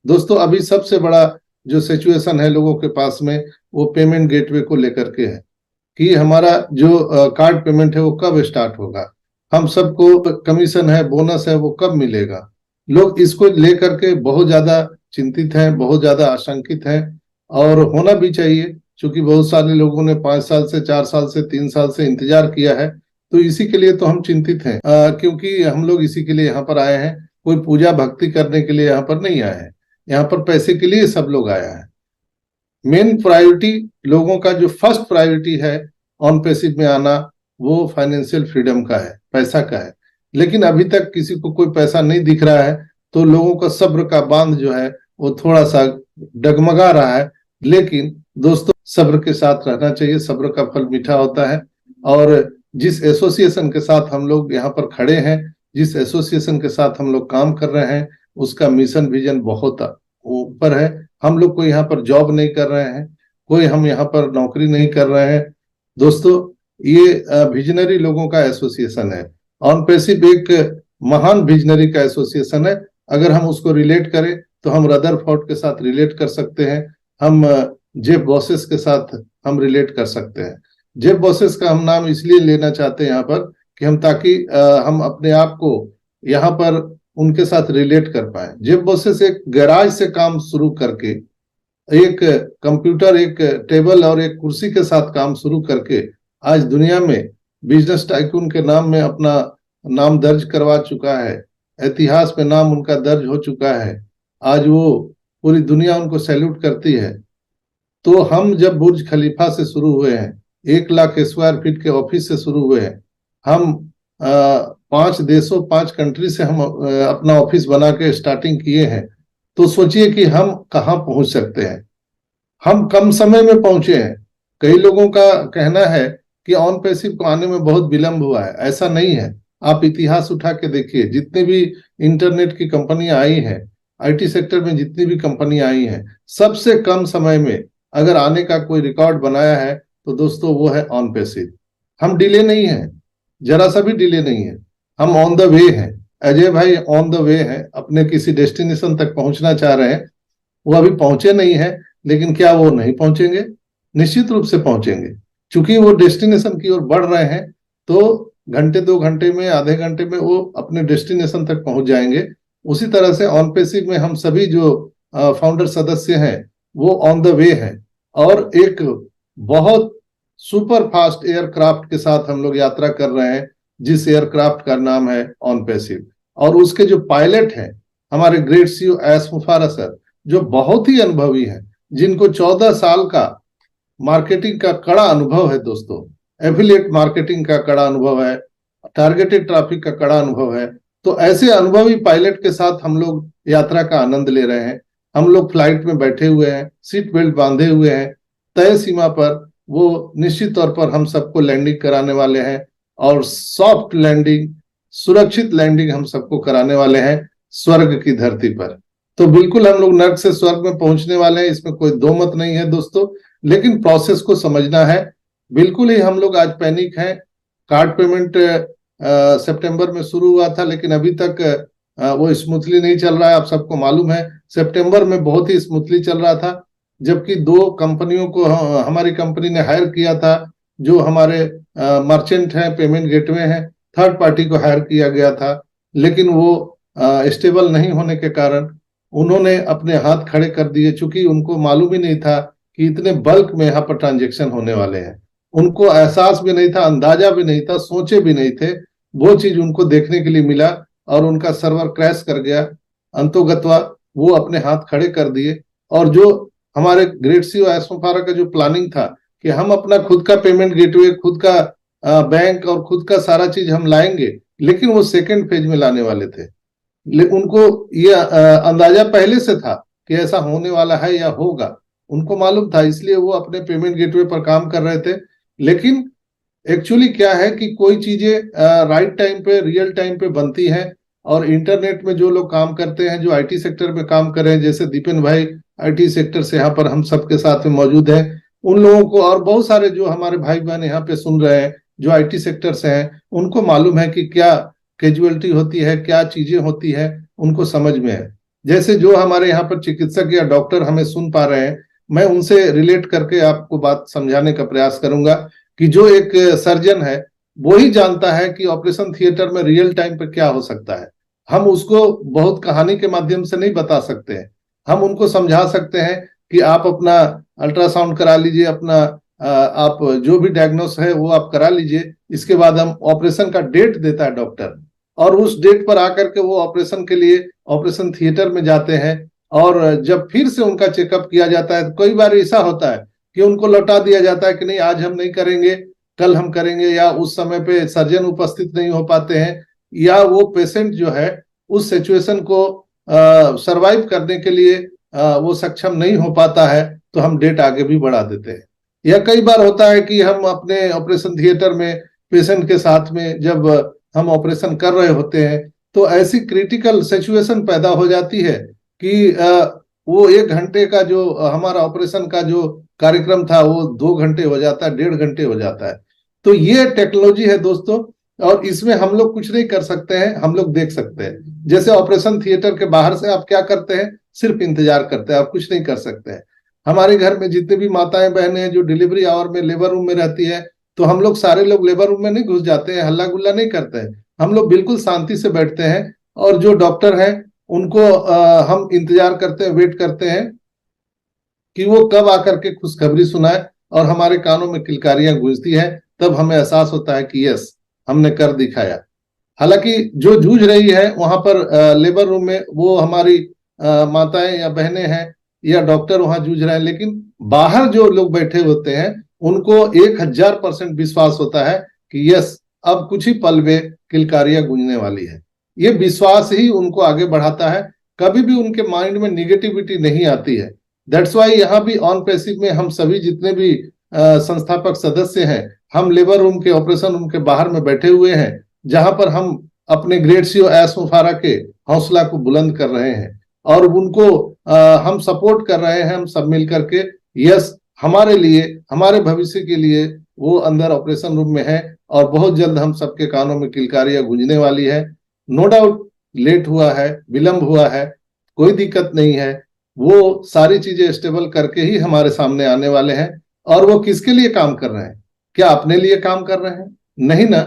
दोस्तों अभी सबसे बड़ा जो सिचुएशन है लोगों के पास में, वो पेमेंट गेटवे को लेकर के है कि हमारा जो कार्ड पेमेंट है वो कब स्टार्ट होगा, हम सबको कमीशन है, बोनस है, वो कब मिलेगा। लोग इसको लेकर के बहुत ज्यादा चिंतित हैं, बहुत ज्यादा आशंकित हैं, और होना भी चाहिए, क्योंकि बहुत सारे लोगों ने 5 साल से, 4 साल से, 3 साल से इंतजार किया है। तो इसी के लिए तो हम चिंतित हैं, क्योंकि हम लोग इसी के लिए यहाँ पर आए हैं। कोई पूजा भक्ति करने के लिए यहाँ पर नहीं आए हैं, यहाँ पर पैसे के लिए सब लोग आया है। मेन प्रायोरिटी लोगों का, जो फर्स्ट प्रायोरिटी है ऑन पैसिव में आना, वो फाइनेंशियल फ्रीडम का है, पैसा का है। लेकिन अभी तक किसी को कोई पैसा नहीं दिख रहा है, तो लोगों का सब्र का बांध जो है वो थोड़ा सा डगमगा रहा है। लेकिन दोस्तों सब्र के साथ रहना चाहिए, सब्र का फल मीठा होता है। और जिस एसोसिएशन के साथ हम लोग यहाँ पर खड़े हैं, जिस एसोसिएशन के साथ हम लोग काम कर रहे हैं, उसका मिशन विजन बहुत ऊपर है। हम लोग कोई यहाँ पर जॉब नहीं कर रहे हैं, कोई हम यहाँ पर नौकरी नहीं कर रहे हैं। दोस्तों ये विजनरी लोगों का एसोसिएशन है। ऑन पैसिव एक महान विजनरी का एसोसिएशन है। अगर हम उसको रिलेट करें तो हम रदरफोर्ड के साथ रिलेट कर सकते हैं, हम जेफ बेजोस के साथ हम रिलेट कर सकते हैं। जेफ बेजोस का हम नाम इसलिए लेना चाहते हैं यहाँ पर कि हम, ताकि हम अपने आप को यहाँ पर उनके साथ रिलेट कर पाए। जेफ बेजोस एक गैराज से काम शुरू करके, एक कंप्यूटर, एक टेबल और एक कुर्सी के साथ काम शुरू करके आज दुनिया में बिजनेस टाइकून के नाम में अपना नाम दर्ज करवा चुका है। इतिहास में नाम उनका दर्ज हो चुका है। आज वो पूरी दुनिया उनको सैल्यूट करती है। तो हम जब बुर्ज खलीफा से शुरू हुए हैं, 1 लाख स्क्वायर फीट के ऑफिस से शुरू हुए हैं, हम 5 देशों, 5 कंट्री से हम अपना ऑफिस बना के स्टार्टिंग किए हैं। तो सोचिए कि हम कहाँ पहुंच सकते हैं। हम कम समय में पहुंचे हैं। कई लोगों का कहना है कि ऑन पैसिव को आने में बहुत विलंब हुआ है। ऐसा नहीं है। आप इतिहास उठा के देखिए, जितने भी इंटरनेट की कंपनियां आई हैं, आईटी सेक्टर में जितनी भी कंपनियां आई हैं, सबसे कम समय में अगर आने का कोई रिकॉर्ड बनाया है तो दोस्तों वो है ऑन पैसिव। हम डिले नहीं है, जरा सा भी डिले नहीं है। हम ऑन द वे हैं। अजय भाई ऑन द वे हैं, अपने किसी डेस्टिनेशन तक पहुंचना चाह रहे हैं। वो अभी पहुंचे नहीं है, लेकिन क्या वो नहीं पहुंचेंगे? निश्चित रूप से पहुंचेंगे, क्योंकि वो डेस्टिनेशन की ओर बढ़ रहे हैं। तो घंटे, 2 घंटे में, आधे घंटे में वो अपने डेस्टिनेशन तक पहुंच जाएंगे। उसी तरह से ऑन पैसिव में हम सभी जो फाउंडर सदस्य हैं वो ऑन द वे हैं, और एक बहुत सुपर फास्ट एयरक्राफ्ट के साथ हम लोग यात्रा कर रहे हैं, जिस एयरक्राफ्ट का नाम है ऑन पैसिव। और उसके जो पायलट हैं हमारे ग्रेट सीईओ एस मुफारा सर, जो बहुत ही अनुभवी हैं, जिनको 14 साल का मार्केटिंग का कड़ा अनुभव है दोस्तों, एफिलिएट मार्केटिंग का कड़ा अनुभव है, टारगेटेड ट्रैफिक का कड़ा अनुभव है। तो ऐसे अनुभवी पायलट के साथ हम लोग यात्रा का आनंद ले रहे हैं। हम लोग फ्लाइट में बैठे हुए हैं, सीट बेल्ट बांधे हुए हैं, तय सीमा पर वो निश्चित तौर पर हम सबको लैंडिंग कराने वाले हैं, और सॉफ्ट लैंडिंग, सुरक्षित लैंडिंग हम सबको कराने वाले हैं स्वर्ग की धरती पर। तो बिल्कुल हम लोग नर्क से स्वर्ग में पहुंचने वाले हैं, इसमें कोई दो मत नहीं है दोस्तों। लेकिन प्रोसेस को समझना है। बिल्कुल ही हम लोग आज पैनिक हैं। कार्ड पेमेंट सितंबर में शुरू हुआ था, लेकिन अभी तक वो स्मूथली नहीं चल रहा है। आप सबको मालूम है, सितंबर में बहुत ही स्मूथली चल रहा था, जबकि 2 कंपनियों को हमारी कंपनी ने हायर किया था, जो हमारे मर्चेंट हैं, पेमेंट गेटवे हैं, थर्ड पार्टी को हायर किया गया था। लेकिन वो स्टेबल नहीं होने के कारण उन्होंने अपने हाथ खड़े कर दिए, चूंकि उनको मालूम ही नहीं था कि इतने बल्क में यहाँ पर ट्रांजेक्शन होने वाले हैं। उनको एहसास भी नहीं था, अंदाजा भी नहीं था, सोचे भी नहीं थे। वो चीज उनको देखने के लिए मिला और उनका सर्वर क्रैश कर गया। अंतोगत्वा वो अपने हाथ खड़े कर दिए। और जो हमारे ग्रेट सीईओ एस मुफारा का जो प्लानिंग था कि हम अपना खुद का पेमेंट गेटवे, खुद का बैंक और खुद का सारा चीज हम लाएंगे, लेकिन वो सेकेंड फेज में लाने वाले थे। उनको ये अंदाजा पहले से था कि ऐसा होने वाला है या होगा, उनको मालूम था, इसलिए वो अपने पेमेंट गेटवे पर काम कर रहे थे। लेकिन एक्चुअली क्या है कि कोई चीजें राइट टाइम पे, रियल टाइम पे बनती हैं। और इंटरनेट में जो लोग काम करते हैं, जो आईटी सेक्टर में काम कर रहे हैं, जैसे दीपेन भाई आईटी सेक्टर से यहाँ पर हम सबके साथ में मौजूद हैं, उन लोगों को, और बहुत सारे जो हमारे भाई बहन यहाँ पे सुन रहे हैं जो आईटी सेक्टर से हैं, उनको मालूम है कि क्या कैजुअलिटी होती है, क्या चीजें होती है, उनको समझ में है। जैसे जो हमारे यहाँ पर चिकित्सक या डॉक्टर हमें सुन पा रहे हैं, मैं उनसे रिलेट करके आपको बात समझाने का प्रयास करूंगा कि जो एक सर्जन है वो ही जानता है कि ऑपरेशन थिएटर में रियल टाइम पे क्या हो सकता है। हम उसको बहुत कहानी के माध्यम से नहीं बता सकते हैं। हम उनको समझा सकते हैं कि आप अपना अल्ट्रासाउंड करा लीजिए, अपना आप जो भी डायग्नोस है वो आप करा लीजिए। इसके बाद हम ऑपरेशन का डेट देता है डॉक्टर, और उस डेट पर आकर के वो ऑपरेशन के लिए ऑपरेशन थिएटर में जाते हैं। और जब फिर से उनका चेकअप किया जाता है तो कई बार ऐसा होता है कि उनको लौटा दिया जाता है कि नहीं, आज हम नहीं करेंगे, कल हम करेंगे, या उस समय पे सर्जन उपस्थित नहीं हो पाते हैं, या वो पेशेंट जो है उस सिचुएशन को सरवाइव करने के लिए वो सक्षम नहीं हो पाता है, तो हम डेट आगे भी बढ़ा देते हैं। या कई बार होता है कि हम अपने ऑपरेशन थिएटर में पेशेंट के साथ में जब हम ऑपरेशन कर रहे होते हैं तो ऐसी क्रिटिकल सिचुएशन पैदा हो जाती है कि वो 1 घंटे का जो हमारा ऑपरेशन का जो कार्यक्रम था वो 2 घंटे हो जाता है, 1.5 घंटे हो जाता है। तो ये टेक्नोलॉजी है दोस्तों, और इसमें हम लोग कुछ नहीं कर सकते हैं, हम लोग देख सकते हैं। जैसे ऑपरेशन थिएटर के बाहर से आप क्या करते हैं, सिर्फ इंतजार करते हैं, आप कुछ नहीं कर सकते हैं। हमारे घर में जितने भी माताएं बहनें हैं जो डिलीवरी आवर में लेबर रूम में रहती है, तो हम लोग सारे लोग लेबर रूम में नहीं घुस जाते हैं, हल्ला गुल्ला नहीं करते हैं, हम लोग बिल्कुल शांति से बैठते हैं। और जो डॉक्टर हैं उनको हम इंतजार करते हैं, वेट करते हैं कि वो कब आकर के खुशखबरी सुनाए, और हमारे कानों में किलकारियां गूंजती है, तब हमें एहसास होता है कि यस, हमने कर दिखाया। हालांकि जो जूझ रही है वहां पर लेबर रूम में वो हमारी माताएं या बहनें हैं या डॉक्टर वहां जूझ रहे हैं, लेकिन बाहर जो लोग बैठे होते हैं उनको 1000% विश्वास होता है कि यस, अब कुछ ही पल में किलकारियां गूंजने वाली है। ये विश्वास ही उनको आगे बढ़ाता है, कभी भी उनके माइंड में निगेटिविटी नहीं आती है। दैट्स वाई यहाँ भी ऑन पैसिव में हम सभी जितने भी संस्थापक सदस्य हैं, हम लेबर रूम के ऑपरेशन रूम के बाहर में बैठे हुए हैं, जहां पर हम अपने ग्रेट सीओ एस मुफारा के हौसला को बुलंद कर रहे हैं और उनको हम सपोर्ट कर रहे हैं, हम सब मिल करके। यस, हमारे लिए, हमारे भविष्य के लिए वो अंदर ऑपरेशन रूम में है, और बहुत जल्द हम सबके कानों में किलकारियां गूंजने वाली है। नो डाउट लेट हुआ है, विलंब हुआ है, कोई दिक्कत नहीं है, वो सारी चीजें स्टेबल करके ही हमारे सामने आने वाले हैं। और वो किसके लिए काम कर रहे हैं? क्या अपने लिए काम कर रहे हैं? नहीं ना।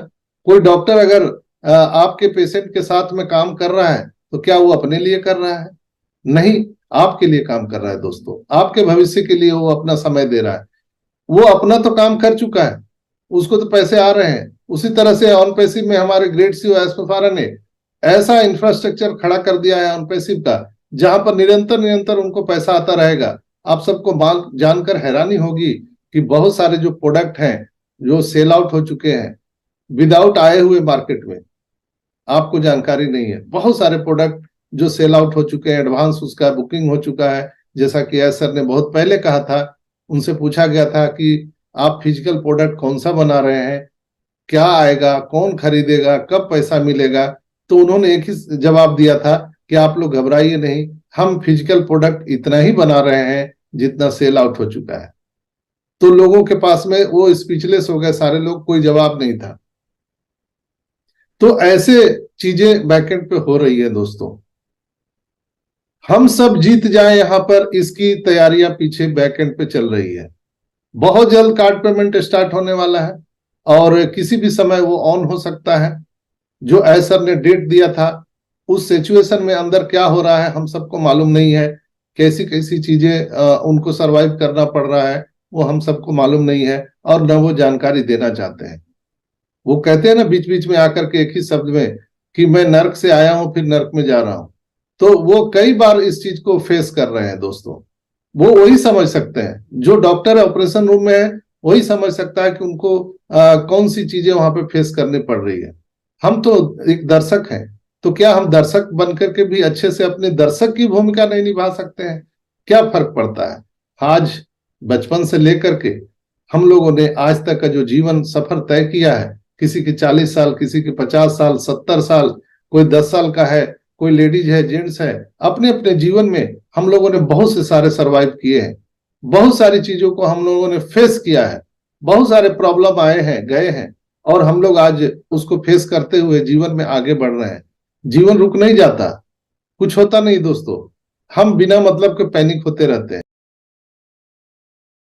कोई डॉक्टर अगर आपके पेशेंट के साथ में काम कर रहा है तो क्या वो अपने लिए कर रहा है? नहीं, आपके लिए काम कर रहा है दोस्तों, आपके भविष्य के लिए वो अपना समय दे रहा है। वो अपना तो काम कर चुका है, उसको तो पैसे आ रहे हैं। उसी तरह से ऑन पैसिव में हमारे ग्रेट सीओ एस मुफारा ने ऐसा इंफ्रास्ट्रक्चर खड़ा कर दिया है ऑन पैसिव का, जहां पर निरंतर निरंतर उनको पैसा आता रहेगा। आप सबको माल जानकर हैरानी होगी कि बहुत सारे जो प्रोडक्ट हैं जो सेल आउट हो चुके हैं विदाउट आए हुए मार्केट में, आपको जानकारी नहीं है। बहुत सारे प्रोडक्ट जो सेल आउट हो चुके हैं, एडवांस उसका बुकिंग हो चुका है। जैसा कि एस सर ने बहुत पहले कहा था, उनसे पूछा गया था कि आप फिजिकल प्रोडक्ट कौन सा बना रहे हैं, क्या आएगा, कौन खरीदेगा, कब पैसा मिलेगा, तो उन्होंने एक ही जवाब दिया था कि आप लोग घबराइए नहीं, हम फिजिकल प्रोडक्ट इतना ही बना रहे हैं जितना सेल आउट हो चुका है। तो लोगों के पास में वो स्पीचलेस हो गए सारे लोग, कोई जवाब नहीं था। तो ऐसे चीजें बैकएंड पे हो रही है दोस्तों। हम सब जीत जाएं यहां पर, इसकी तैयारियां पीछे बैकएंड पे चल रही है। बहुत जल्द कार्ड पेमेंट स्टार्ट होने वाला है और किसी भी समय वो ऑन हो सकता है। जो सर ने डेट दिया था, उस सिचुएशन में अंदर क्या हो रहा है हम सबको मालूम नहीं है। कैसी कैसी चीजें उनको सरवाइव करना पड़ रहा है वो हम सबको मालूम नहीं है, और न वो जानकारी देना चाहते हैं। वो कहते हैं ना बीच बीच में आकर के एक ही शब्द में कि मैं नर्क से आया हूं फिर नर्क में जा रहा हूं। तो वो कई बार इस चीज को फेस कर रहे हैं दोस्तों। वो वही समझ सकते हैं, जो डॉक्टर ऑपरेशन रूम में है वही समझ सकता है कि उनको कौन सी चीजें वहां पे फेस करनी पड़ रही है। हम तो एक दर्शक हैं, तो क्या हम दर्शक बनकर के भी अच्छे से अपने दर्शक की भूमिका नहीं निभा सकते हैं? क्या फर्क पड़ता है? आज बचपन से लेकर के हम लोगों ने आज तक का जो जीवन सफर तय किया है, किसी के 40 साल, किसी के 50 साल, 70 साल, कोई 10 साल का है, कोई लेडीज है, जेंट्स है, अपने अपने जीवन में हम लोगों ने बहुत से सारे सरवाइव किए हैं। बहुत सारी चीजों को हम लोगों ने फेस किया है, बहुत सारे प्रॉब्लम आए हैं, गए हैं, और हम लोग आज उसको फेस करते हुए जीवन में आगे बढ़ रहे हैं। जीवन रुक नहीं जाता, कुछ होता नहीं दोस्तों, हम बिना मतलब के पैनिक होते रहते हैं।